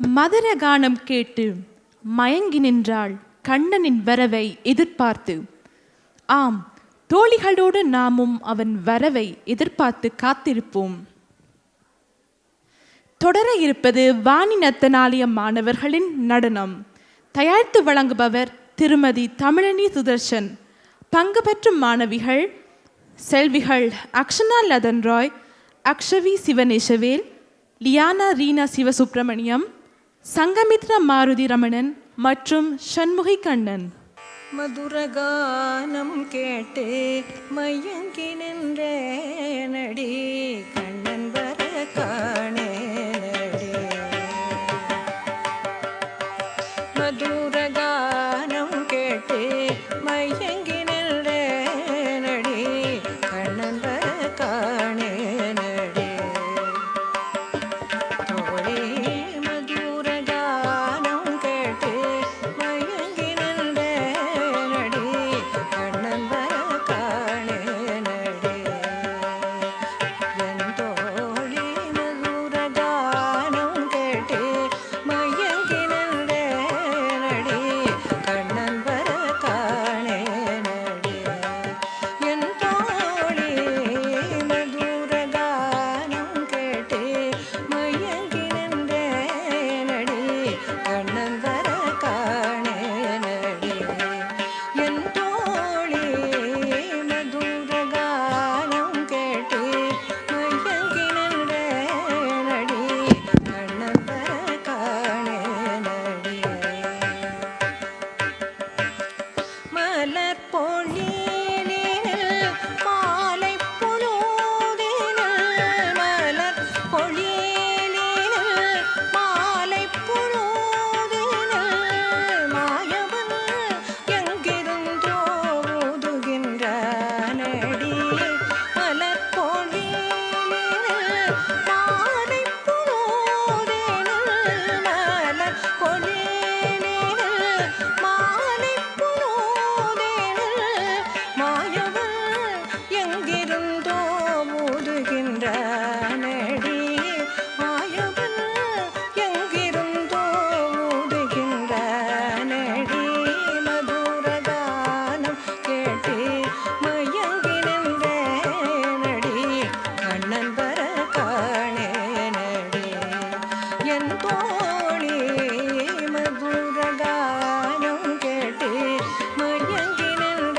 மதுர கானம் கேட்டு மயங்கி நின்றாள் கண்ணனின் வரவை எதிர்பார்த்து. ஆம், தோழிகளோடு நாமும் அவன் வரவை எதிர்பார்த்து காத்திருப்போம். தொடர இருப்பது வாணி நத்தனாலயம் மாணவர்களின் நடனம். தயாரித்து வழங்குபவர் திருமதி தமிழினி சுதர்ஷன். பங்கு பெற்றும் மாணவிகள் செல்விகள் அக்ஷனா லதன் ராய், அக்ஷவி சிவநேசவேல், லியானா ரீனா சிவசுப்பிரமணியம், சங்கமித்ரா மாருதி ரமணன் மற்றும் சண்முகி கண்ணன். மதுரகானம் கேட்டு மயங்கி நின்ற நடி கண்ணன் வர காணே நடி. மதுரகானம் கேட்டு மயங்கி நின்ற நடி கண்ணன் வர காணே நடி. தோழி மதுரகானம் கேட்டு மயங்கி நின்ற நடி கண்ணன் வர காணே நடி. என் தோழி மதுரகானம் கேட்டு மயங்கி நின்ற நடி கண்ணன் வர காணே நடி. என் தோழி மதுரகானம் கேட்டு மயங்கி நின்ற நடி கண்ணன் வர காணே நடி. என் தோழி மதுரகானம் கேட்டு மயங்கி நின்ற நடி கண்ணன் வர காணே நடி. மலர் பொழிலினில் மாலை பொழுதினில், மலர் பொழிலினில் மாலை பொழுதினில் மாயவன் எங்கிருந்தோ ஊதுகின்றானடி. மலர் பொழிலினில் மாலை பொழுதினில், மலர் பொழிலினில் மாலை பொழுதினில் மாயவன் எங்கிருந்தோ ஊதுகின்றானடி. மாயவன் எங்கிருந்தோ ஊதுகின்றானடி. மதுரகானம் கேட்டு மயங்கி நின்ற நடி கண்ணன் வர காணே நடி. என் தோழி மதுரகானம் கேட்டு மயங்கி நின்ற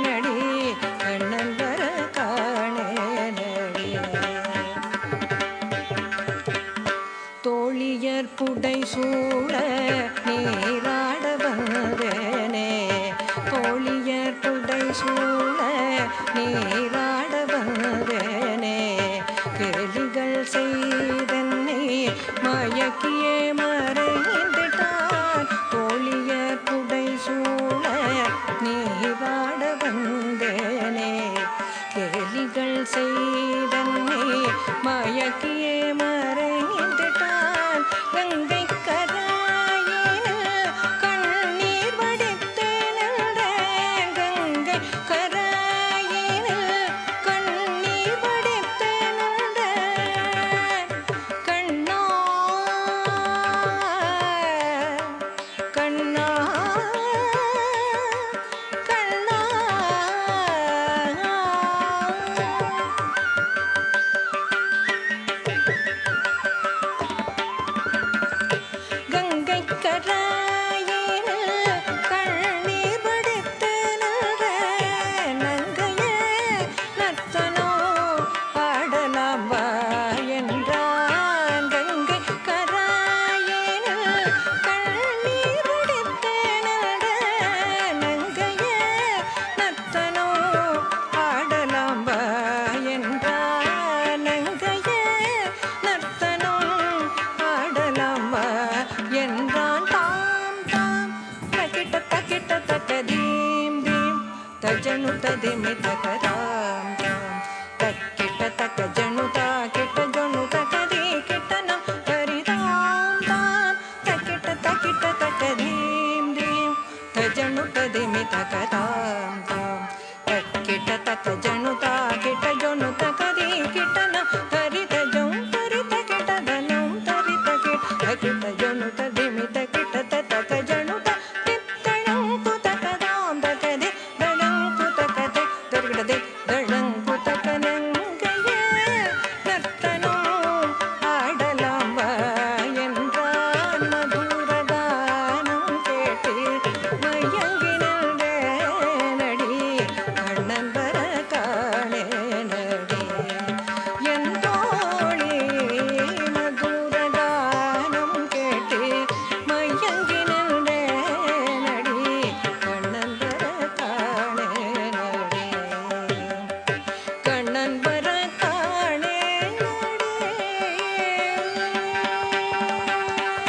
நடி கண்ணன் வர காணே நடி. தோழியர் புடை சூழ நீராட வந்தேனே. தோழியர் புடை சூழ நீராட வந்தேனே. கேலிகள் செய்தன்னை மயக்கியே மறைந்துட்டான். தோழியர் புடை சூழ நீராட வந்தேனே. கேலிகள் செய்தன்னை மயக்கியே மறைந்துட்டான். கங்கை கராயினில் கண்ணீர் வடித்தேனல்றேன். கங்கை கராயினில் கண்ணீர் வடித்தேனல்றேன். கண்ணா கண்ணா கண்ணா. கங்கை கராயினில் கண்ணீர் வடித்தேனல்றேன். நங்கையே நர்த்தனோ ஆடலாம் வா என்றான். கங்கை கராயினில் கண்ணீர் வடித்தேனல்றேன். நங்கையே நர்த்தனோ ஆடலாம் வா என்றான். நங்கையே நர்த்தனோ ஆடலாம் வா என்றான். தாம் தாம் தக்கிட்ட தக்கிட்ட தக்க தீம் தீம் தஜனு ததிமி தக தாம் தாம் தக்கிட்ட தக்க ஜனு தாக்கிட்ட ஜனு தக்க தீ கிட்ட நம் ஹரி தாம் தாம் தக்கிட்ட தக்கிட்ட தக்க தீம் தீம் தஜனு ததிமி தக தாம் தாம் தக்கிட்ட தக்க ஜனு தாக்கிட்ட ஜனு தக்க தீ கிட்ட நம் ஹரி தஜம் ஹரி தக்கிட்ட தனம் ஹரி தக்கிட்ட கிருதயோ